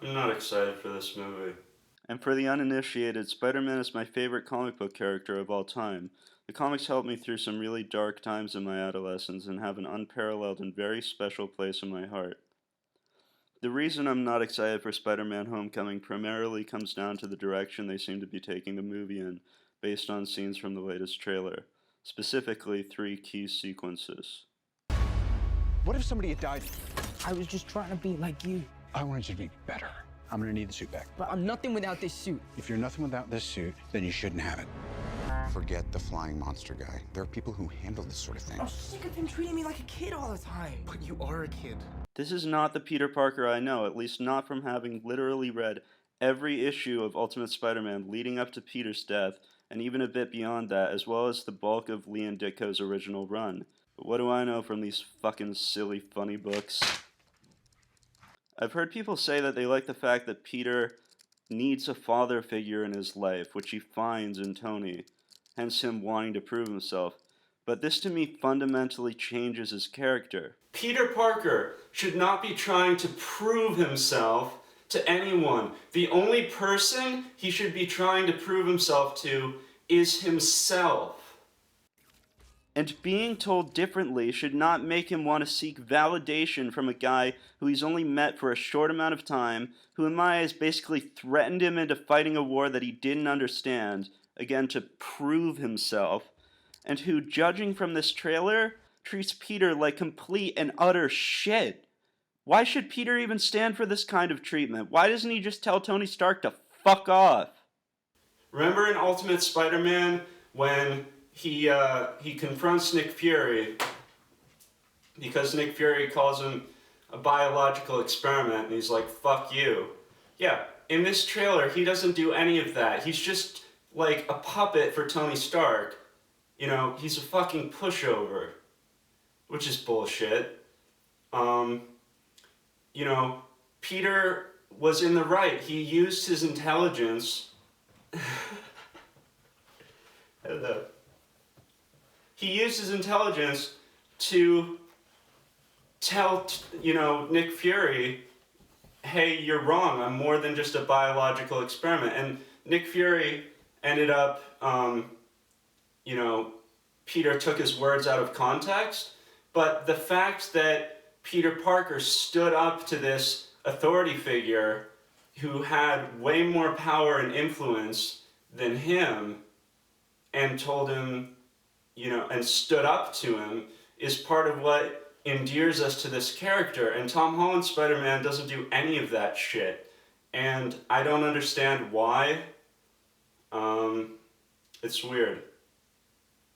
I'm not excited for this movie. And for the uninitiated, Spider-Man is my favorite comic book character of all time. The comics helped me through some really dark times in my adolescence and have an unparalleled and very special place in my heart. The reason I'm not excited for Spider-Man Homecoming primarily comes down to the direction they seem to be taking the movie in, based on scenes from the latest trailer. Specifically, 3 key sequences. What if somebody had died? I was just trying to be like you. I wanted you to be better. I'm gonna need the suit back. But I'm nothing without this suit. If you're nothing without this suit, then you shouldn't have it. Forget the flying monster guy. There are people who handle this sort of thing. I'm sick of him treating me like a kid all the time. But you are a kid. This is not the Peter Parker I know, at least not from having literally read every issue of Ultimate Spider-Man leading up to Peter's death, and even a bit beyond that, as well as the bulk of Lee and Ditko's original run. But what do I know from these fucking silly funny books? I've heard people say that they like the fact that Peter needs a father figure in his life, which he finds in Tony, hence him wanting to prove himself. But this to me fundamentally changes his character. Peter Parker should not be trying to prove himself to anyone. The only person he should be trying to prove himself to is himself. And being told differently should not make him want to seek validation from a guy who he's only met for a short amount of time, who in my eyes basically threatened him into fighting a war that he didn't understand, again to prove himself, and who, judging from this trailer, treats Peter like complete and utter shit. Why should Peter even stand for this kind of treatment? Why doesn't he just tell Tony Stark to fuck off? Remember in Ultimate Spider-Man when he confronts Nick Fury because Nick Fury calls him a biological experiment and he's like, fuck you. Yeah, in this trailer he doesn't do any of that. He's just like a puppet for Tony Stark. You know, he's a fucking pushover, which is bullshit. You know, Peter was in the right. He used his intelligence. Hello. He used his intelligence to tell, Nick Fury, hey, you're wrong. I'm more than just a biological experiment. And Nick Fury ended up, Peter took his words out of context. But the fact that Peter Parker stood up to this authority figure who had way more power and influence than him and told him, and stood up to him is part of what endears us to this character. And Tom Holland's Spider-Man doesn't do any of that shit. And I don't understand why. It's weird.